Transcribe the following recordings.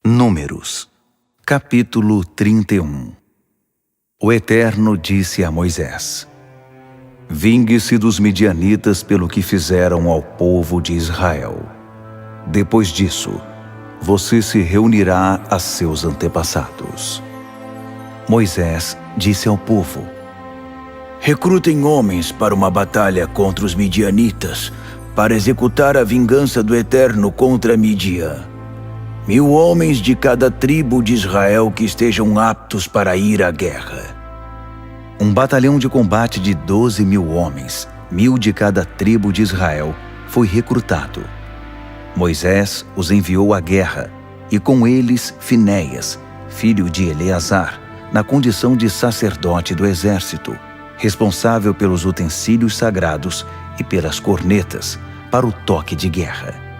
Números, capítulo 31. O Eterno disse a Moisés: Vingue-se dos midianitas pelo que fizeram ao povo de Israel. Depois disso, você se reunirá a seus antepassados. Moisés disse ao povo: Recrutem homens para uma batalha contra os midianitas, para executar a vingança do Eterno contra Midian. 1000 homens de cada tribo de Israel que estejam aptos para ir à guerra. Um batalhão de combate de 12.000 homens, 1000 de cada tribo de Israel, foi recrutado. Moisés os enviou à guerra, e com eles Finéias, filho de Eleazar, na condição de sacerdote do exército, responsável pelos utensílios sagrados e pelas cornetas, para o toque de guerra.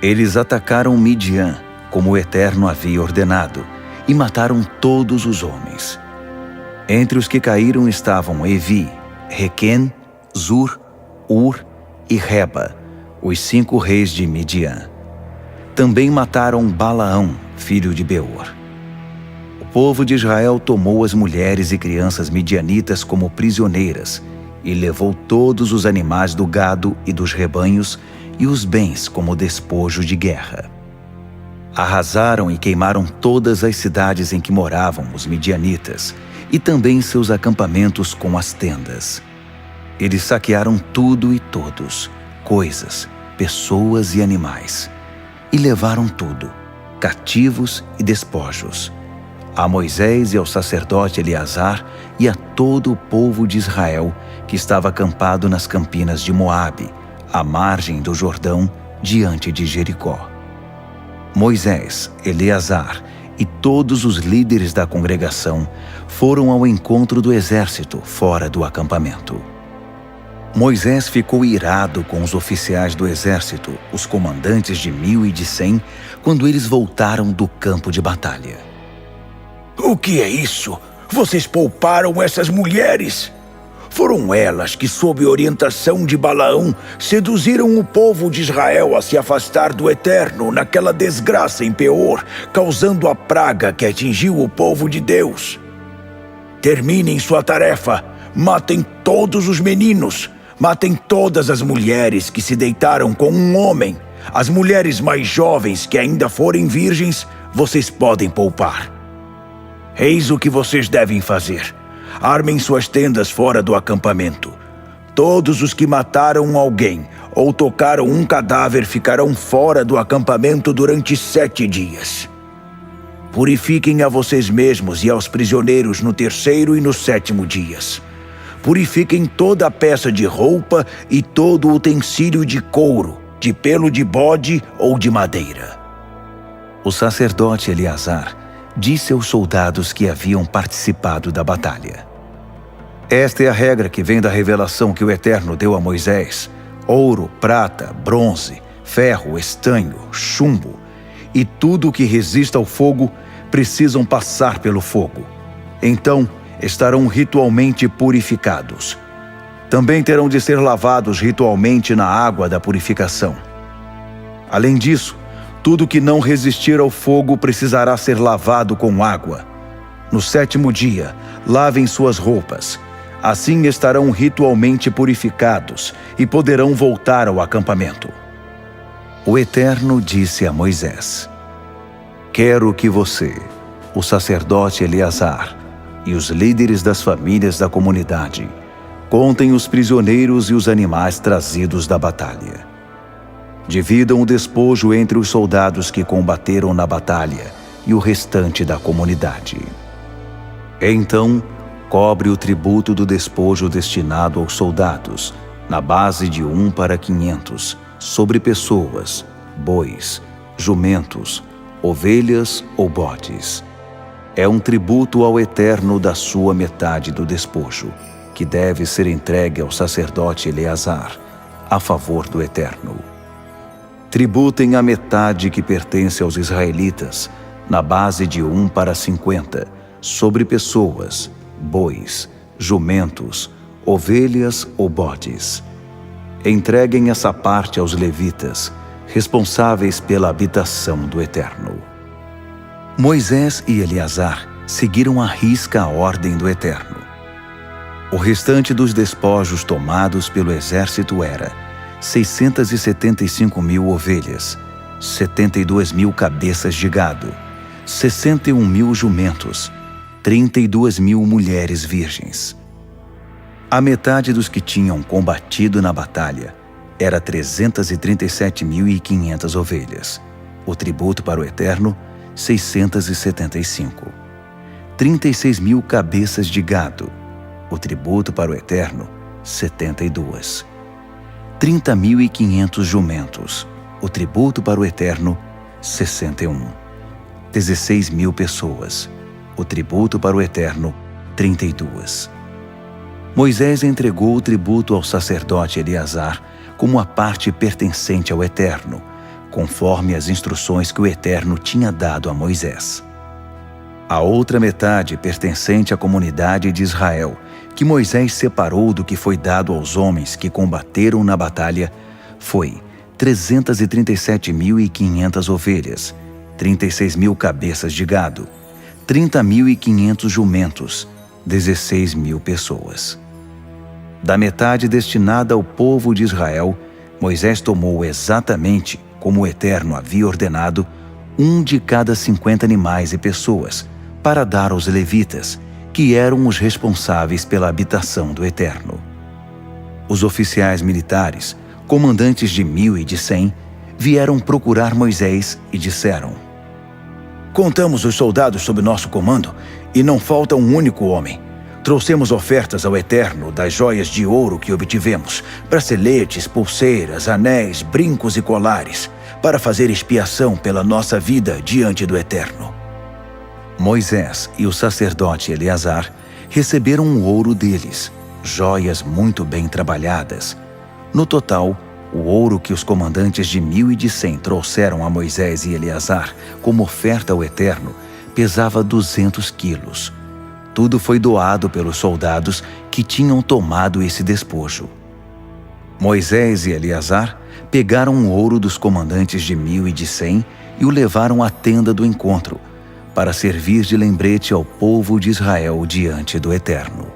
Eles atacaram Midian, como o Eterno havia ordenado, e mataram todos os homens. Entre os que caíram estavam Evi, Requem, Zur, Ur e Reba, os 5 reis de Midian. Também mataram Balaão, filho de Beor. O povo de Israel tomou as mulheres e crianças midianitas como prisioneiras e levou todos os animais do gado e dos rebanhos e os bens como despojo de guerra. Arrasaram e queimaram todas as cidades em que moravam os midianitas e também seus acampamentos com as tendas. Eles saquearam tudo e todos, coisas, pessoas e animais, e levaram tudo, cativos e despojos, a Moisés e ao sacerdote Eleazar e a todo o povo de Israel que estava acampado nas campinas de Moabe, à margem do Jordão, diante de Jericó. Moisés, Eleazar e todos os líderes da congregação foram ao encontro do exército fora do acampamento. Moisés ficou irado com os oficiais do exército, os comandantes de 1000 e de 100, quando eles voltaram do campo de batalha. O que é isso? Vocês pouparam essas mulheres? Foram elas que, sob orientação de Balaão, seduziram o povo de Israel a se afastar do Eterno naquela desgraça em Peor, causando a praga que atingiu o povo de Deus. Terminem sua tarefa, matem todos os meninos, matem todas as mulheres que se deitaram com um homem. As mulheres mais jovens que ainda forem virgens, vocês podem poupar. Eis o que vocês devem fazer. Armem suas tendas fora do acampamento. Todos os que mataram alguém ou tocaram um cadáver ficarão fora do acampamento durante 7 dias. Purifiquem a vocês mesmos e aos prisioneiros no 3º e no 7º dias. Purifiquem toda a peça de roupa e todo o utensílio de couro, de pelo de bode ou de madeira. O sacerdote Eleazar disse aos soldados que haviam participado da batalha: Esta é a regra que vem da revelação que o Eterno deu a Moisés: ouro, prata, bronze, ferro, estanho, chumbo e tudo que resista ao fogo precisam passar pelo fogo. Então estarão ritualmente purificados. Também terão de ser lavados ritualmente na água da purificação. Além disso, tudo que não resistir ao fogo precisará ser lavado com água. No 7º dia, lavem suas roupas. Assim estarão ritualmente purificados e poderão voltar ao acampamento. O Eterno disse a Moisés: Quero que você, o sacerdote Eleazar e os líderes das famílias da comunidade contem os prisioneiros e os animais trazidos da batalha. Dividam o despojo entre os soldados que combateram na batalha e o restante da comunidade. Então, cobre o tributo do despojo destinado aos soldados, na base de 1 para 500, sobre pessoas, bois, jumentos, ovelhas ou bodes. É um tributo ao Eterno da sua metade do despojo, que deve ser entregue ao sacerdote Eleazar, a favor do Eterno. Tributem a metade que pertence aos israelitas, na base de 1 para 50, sobre pessoas, bois, jumentos, ovelhas ou bodes. Entreguem essa parte aos levitas, responsáveis pela habitação do Eterno. Moisés e Eleazar seguiram à risca a ordem do Eterno. O restante dos despojos tomados pelo exército era 675.000 ovelhas, 72.000 cabeças de gado, 61.000 jumentos, 32.000 mulheres virgens. A metade dos que tinham combatido na batalha era 337.500 ovelhas. O tributo para o Eterno, 675. 36.000 cabeças de gado. O tributo para o Eterno, 72. 30.500 jumentos. O tributo para o Eterno, 61. 16.000 pessoas. O tributo para o Eterno, 32. Moisés entregou o tributo ao sacerdote Eleazar como a parte pertencente ao Eterno, conforme as instruções que o Eterno tinha dado a Moisés. A outra metade pertencente à comunidade de Israel, que Moisés separou do que foi dado aos homens que combateram na batalha, foi 337.500 ovelhas, 36.000 cabeças de gado, 30.500 jumentos, 16.000 pessoas. Da metade destinada ao povo de Israel, Moisés tomou exatamente, como o Eterno havia ordenado, um de cada 50 animais e pessoas, para dar aos levitas, que eram os responsáveis pela habitação do Eterno. Os oficiais militares, comandantes de 1.000 e de 100, vieram procurar Moisés e disseram: Contamos os soldados sob nosso comando e não falta um único homem. Trouxemos ofertas ao Eterno das joias de ouro que obtivemos, braceletes, pulseiras, anéis, brincos e colares, para fazer expiação pela nossa vida diante do Eterno. Moisés e o sacerdote Eleazar receberam o ouro deles, joias muito bem trabalhadas. No total, o ouro que os comandantes de 1.000 e de 100 trouxeram a Moisés e Eleazar como oferta ao Eterno pesava 200 quilos. Tudo foi doado pelos soldados que tinham tomado esse despojo. Moisés e Eleazar pegaram o ouro dos comandantes de 1.000 e de 100 e o levaram à tenda do encontro, para servir de lembrete ao povo de Israel diante do Eterno.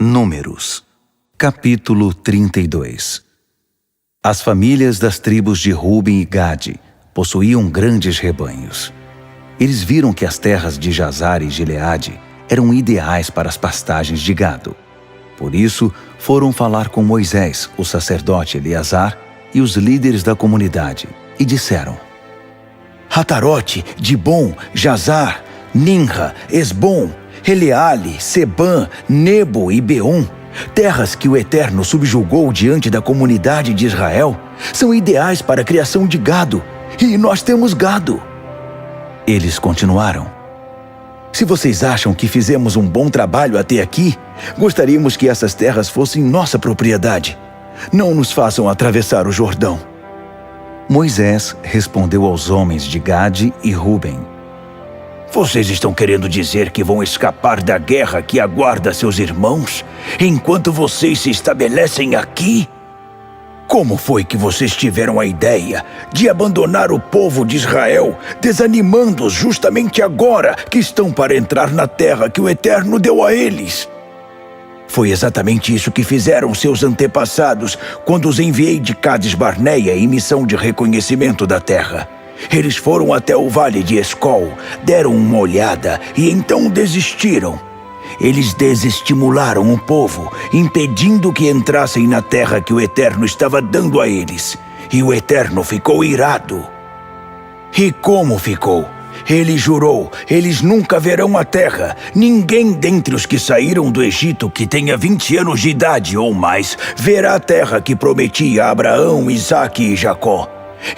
Números, capítulo 32. As famílias das tribos de Ruben e Gade possuíam grandes rebanhos. Eles viram que as terras de Jazar e Gileade eram ideais para as pastagens de gado. Por isso, foram falar com Moisés, o sacerdote Eleazar e os líderes da comunidade, e disseram: Atarote, Dibom, Jazar, Ninra, Esbom, Eleale, Sebã, Nebo e Beom, terras que o Eterno subjugou diante da comunidade de Israel, são ideais para a criação de gado, e nós temos gado. Eles continuaram: Se vocês acham que fizemos um bom trabalho até aqui, gostaríamos que essas terras fossem nossa propriedade. Não nos façam atravessar o Jordão. Moisés respondeu aos homens de Gade e Ruben: Vocês estão querendo dizer que vão escapar da guerra que aguarda seus irmãos, enquanto vocês se estabelecem aqui? Como foi que vocês tiveram a ideia de abandonar o povo de Israel, desanimando-os justamente agora que estão para entrar na terra que o Eterno deu a eles? Foi exatamente isso que fizeram seus antepassados quando os enviei de Cades Barneia em missão de reconhecimento da terra. Eles foram até o vale de Escol, deram uma olhada e então desistiram. Eles desestimularam o povo, impedindo que entrassem na terra que o Eterno estava dando a eles. E o Eterno ficou irado. E como ficou? Ele jurou: eles nunca verão a terra. Ninguém dentre os que saíram do Egito que tenha 20 anos de idade ou mais verá a terra que prometi a Abraão, Isaque e Jacó.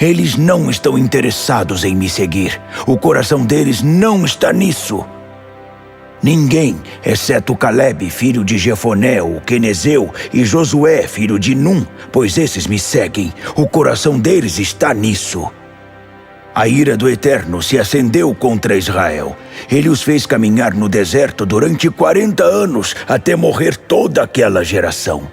Eles não estão interessados em me seguir. O coração deles não está nisso. Ninguém, exceto Caleb, filho de Jefoné, o quenezeu, e Josué, filho de Num, pois esses me seguem. O coração deles está nisso. A ira do Eterno se acendeu contra Israel. Ele os fez caminhar no deserto durante 40 anos, até morrer toda aquela geração.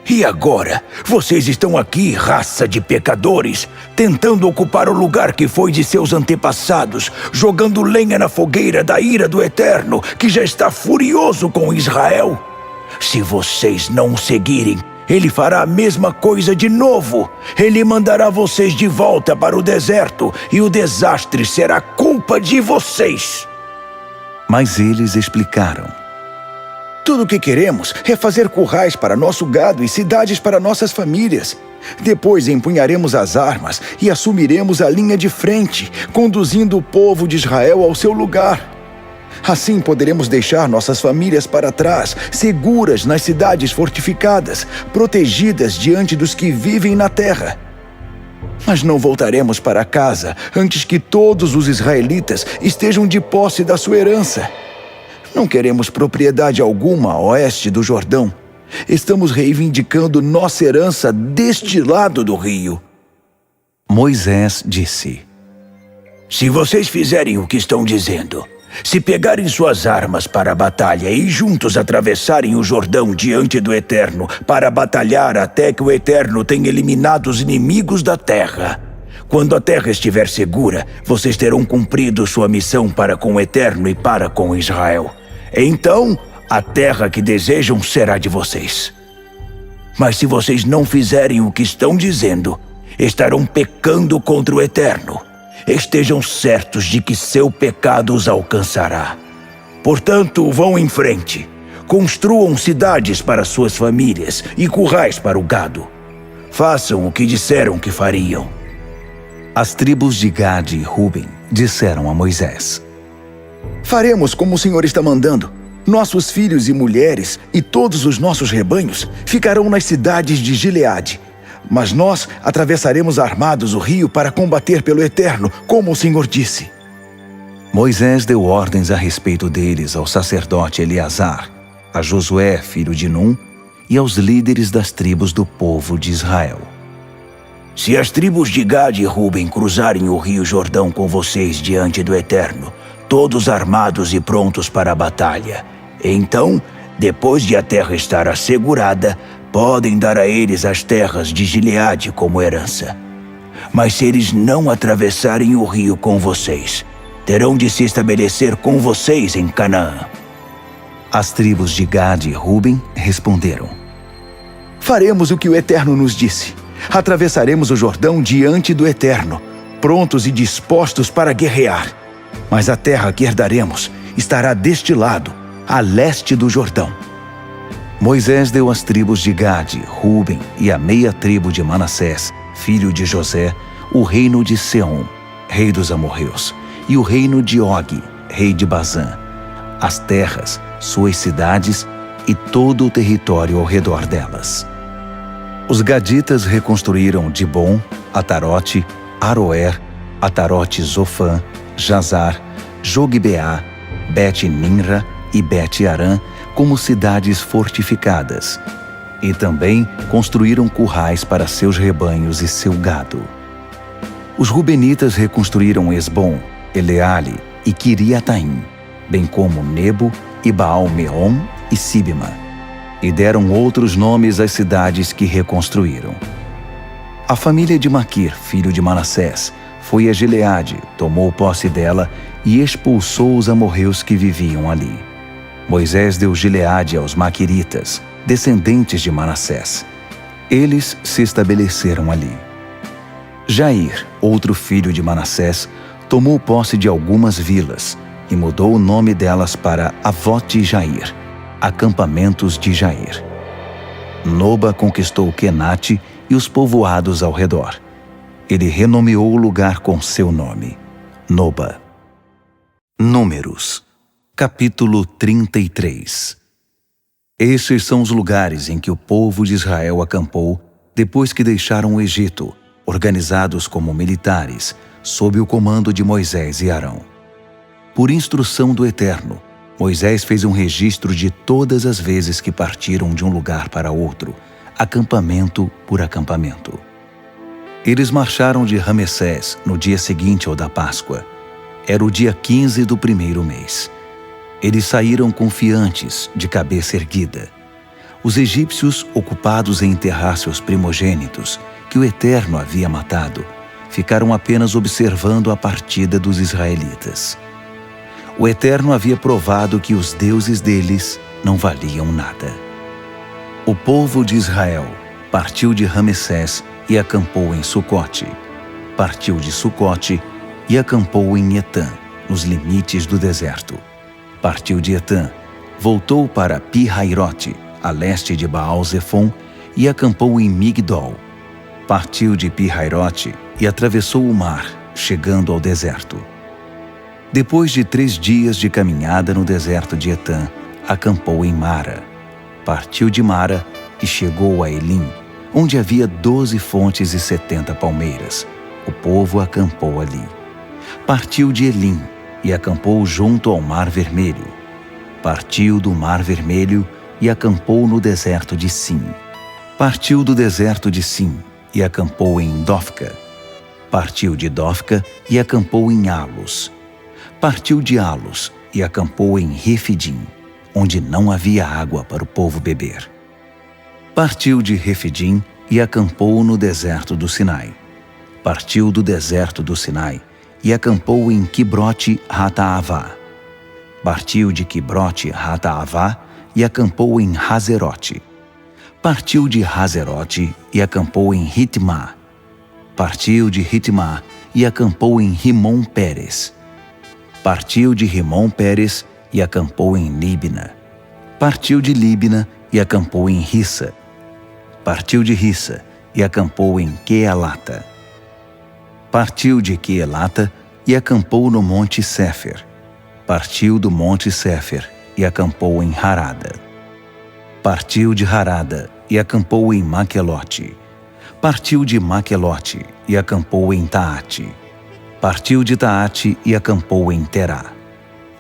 E agora, vocês estão aqui, raça de pecadores, tentando ocupar o lugar que foi de seus antepassados, jogando lenha na fogueira da ira do Eterno, que já está furioso com Israel. Se vocês não o seguirem, ele fará a mesma coisa de novo. Ele mandará vocês de volta para o deserto, e o desastre será culpa de vocês. Mas eles explicaram: tudo o que queremos é fazer currais para nosso gado e cidades para nossas famílias. Depois empunharemos as armas e assumiremos a linha de frente, conduzindo o povo de Israel ao seu lugar. Assim poderemos deixar nossas famílias para trás, seguras nas cidades fortificadas, protegidas diante dos que vivem na terra. Mas não voltaremos para casa antes que todos os israelitas estejam de posse da sua herança. Não queremos propriedade alguma a oeste do Jordão. Estamos reivindicando nossa herança deste lado do rio. Moisés disse: se vocês fizerem o que estão dizendo, se pegarem suas armas para a batalha e juntos atravessarem o Jordão diante do Eterno para batalhar até que o Eterno tenha eliminado os inimigos da terra, quando a terra estiver segura, vocês terão cumprido sua missão para com o Eterno e para com Israel. Então, a terra que desejam será de vocês. Mas se vocês não fizerem o que estão dizendo, estarão pecando contra o Eterno. Estejam certos de que seu pecado os alcançará. Portanto, vão em frente. Construam cidades para suas famílias e currais para o gado. Façam o que disseram que fariam. As tribos de Gade e Ruben disseram a Moisés: faremos como o Senhor está mandando. Nossos filhos e mulheres e todos os nossos rebanhos ficarão nas cidades de Gileade. Mas nós atravessaremos armados o rio para combater pelo Eterno, como o Senhor disse. Moisés deu ordens a respeito deles ao sacerdote Eleazar, a Josué, filho de Num, e aos líderes das tribos do povo de Israel. Se as tribos de Gade e Ruben cruzarem o rio Jordão com vocês diante do Eterno, todos armados e prontos para a batalha, então, depois de a terra estar assegurada, podem dar a eles as terras de Gileade como herança. Mas se eles não atravessarem o rio com vocês, terão de se estabelecer com vocês em Canaã. As tribos de Gade e Ruben responderam: faremos o que o Eterno nos disse. Atravessaremos o Jordão diante do Eterno, prontos e dispostos para guerrear. Mas a terra que herdaremos estará deste lado, a leste do Jordão. Moisés deu às tribos de Gade, Ruben e a meia tribo de Manassés, filho de José, o reino de Seom, rei dos amorreus, e o reino de Og, rei de Bazã, as terras, suas cidades e todo o território ao redor delas. Os gaditas reconstruíram Dibom, Atarote, Aroer, Atarote Zofã, Jazar, Jogbeá, Bet-Nimra e Bet-Arã como cidades fortificadas. E também construíram currais para seus rebanhos e seu gado. Os rubenitas reconstruíram Esbom, Eleale e Quiriataim, bem como Nebo e Baal-Meon e Sibma, e deram outros nomes às cidades que reconstruíram. A família de Maquir, filho de Manassés, foi a Gileade, tomou posse dela e expulsou os amorreus que viviam ali. Moisés deu Gileade aos maquiritas, descendentes de Manassés. Eles se estabeleceram ali. Jair, outro filho de Manassés, tomou posse de algumas vilas e mudou o nome delas para Avote-Jair, acampamentos de Jair. Noba conquistou Quenate e os povoados ao redor. Ele renomeou o lugar com seu nome, Noba. Números, capítulo 33. Estes são os lugares em que o povo de Israel acampou depois que deixaram o Egito, organizados como militares, sob o comando de Moisés e Arão. Por instrução do Eterno, Moisés fez um registro de todas as vezes que partiram de um lugar para outro, acampamento por acampamento. Eles marcharam de Ramessés no dia seguinte ao da Páscoa. Era o dia 15 do primeiro mês. Eles saíram confiantes, de cabeça erguida. Os egípcios, ocupados em enterrar seus primogênitos, que o Eterno havia matado, ficaram apenas observando a partida dos israelitas. O Eterno havia provado que os deuses deles não valiam nada. O povo de Israel partiu de Ramessés e acampou em Sucote. Partiu de Sucote e acampou em Etã, nos limites do deserto. Partiu de Etã, voltou para Pi-Hairote, a leste de Baal-Zefon, e acampou em Migdol. Partiu de Pi-Hairote e atravessou o mar, chegando ao deserto. Depois de 3 dias de caminhada no deserto de Etã, acampou em Mara. Partiu de Mara e chegou a Elim, onde havia 12 fontes e 70 palmeiras. O povo acampou ali. Partiu de Elim e acampou junto ao Mar Vermelho. Partiu do Mar Vermelho e acampou no deserto de Sim. Partiu do deserto de Sim e acampou em Dofca. Partiu de Dofca e acampou em Alos. Partiu de Alos e acampou em Refidim, onde não havia água para o povo beber. Partiu de Refidim e acampou no deserto do Sinai. Partiu do deserto do Sinai e acampou em Quibrote Hataavá. Partiu de Quibrote Hataavá e acampou em Hazerote. Partiu de Hazerote e acampou em Ritmá. Partiu de Ritmá e acampou em Rimon-Pérez. Partiu de Rimon-Pérez e acampou em Líbina. Partiu de Líbina e acampou em Rissa. Partiu de Rissa e acampou em Queelata. Partiu de Queelata e acampou no Monte Séfer. Partiu do Monte Séfer e acampou em Harada. Partiu de Harada e acampou em Maquelote. Partiu de Maquelote e acampou em Taate. Partiu de Taate e acampou em Terá.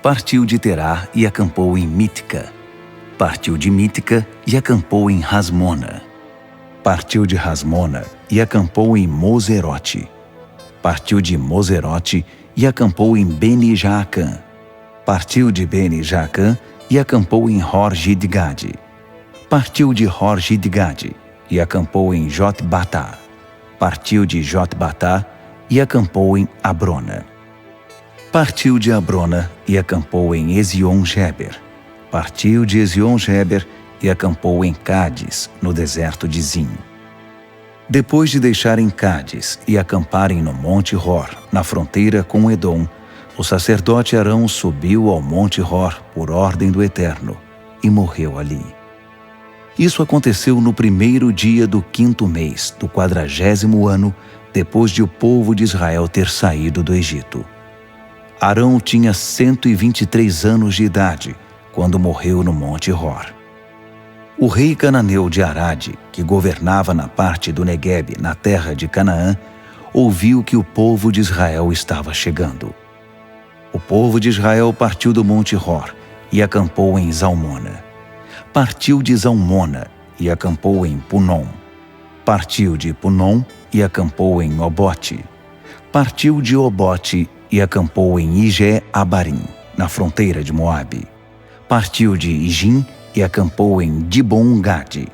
Partiu de Terá e acampou em Mítica. Partiu de Mítica e acampou em Rasmona. Partiu de Rasmona e acampou em Moserote. Partiu de Moserote e acampou em Beni-Jaacã. Partiu de Beni-Jaacã e acampou em Hor-Gidgade. Partiu de Hor-Gidgade e acampou em Jotbatá. Partiu de Jotbatá e acampou em Abrona. Partiu de Abrona e acampou em Ezion-Geber. Partiu de Ezion-Geber e acampou em Cádiz, no deserto de Zim. Depois de deixarem Cádiz e acamparem no Monte Hor, na fronteira com Edom, o sacerdote Arão subiu ao Monte Hor por ordem do Eterno e morreu ali. Isso aconteceu no 1º dia do 5º mês do 40º ano, depois de o povo de Israel ter saído do Egito. Arão tinha 123 anos de idade quando morreu no Monte Hor. O rei cananeu de Arade, que governava na parte do Neguebe, na terra de Canaã, ouviu que o povo de Israel estava chegando. O povo de Israel partiu do Monte Hor e acampou em Zalmona. Partiu de Zalmona e acampou em Punom. Partiu de Punom e acampou em Obote. Partiu de Obote e acampou em Ije-Abarim, na fronteira de Moabe. Partiu de Ijim e acampou em Dibon-Gade.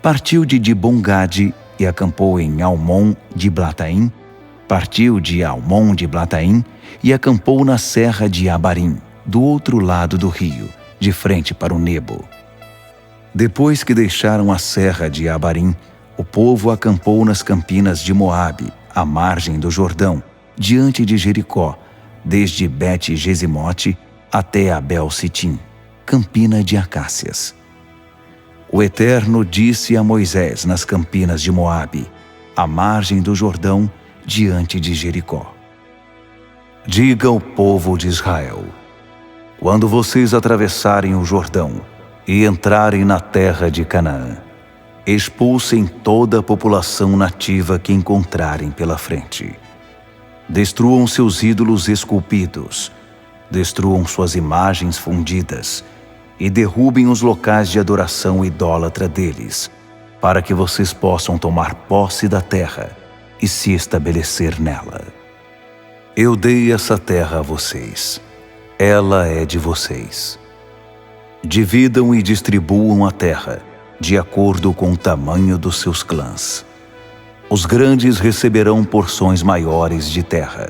Partiu de Dibon-Gade e acampou em Almon-Diblataim. Partiu de Almon-Diblataim e acampou na serra de Abarim, do outro lado do rio, de frente para o Nebo. Depois que deixaram a serra de Abarim, o povo acampou nas campinas de Moabe, à margem do Jordão, diante de Jericó, desde Bet-Gesimote até Abel-Sitim, campina de acácias. O Eterno disse a Moisés nas campinas de Moabe, à margem do Jordão, diante de Jericó: Diga ao povo de Israel: quando vocês atravessarem o Jordão e entrarem na terra de Canaã, expulsem toda a população nativa que encontrarem pela frente. Destruam seus ídolos esculpidos, destruam suas imagens fundidas e derrubem os locais de adoração idólatra deles, para que vocês possam tomar posse da terra e se estabelecer nela. Eu dei essa terra a vocês. Ela é de vocês. Dividam e distribuam a terra, de acordo com o tamanho dos seus clãs. Os grandes receberão porções maiores de terra.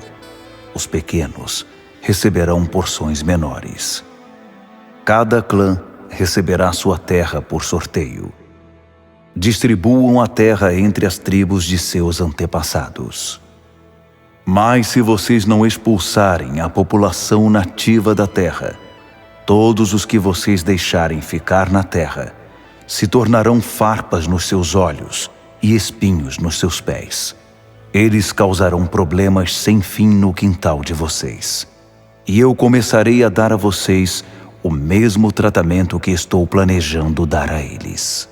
Os pequenos receberão porções menores. Cada clã receberá sua terra por sorteio. Distribuam a terra entre as tribos de seus antepassados. Mas se vocês não expulsarem a população nativa da terra, todos os que vocês deixarem ficar na terra se tornarão farpas nos seus olhos e espinhos nos seus pés. Eles causarão problemas sem fim no quintal de vocês. E eu começarei a dar a vocês o mesmo tratamento que estou planejando dar a eles.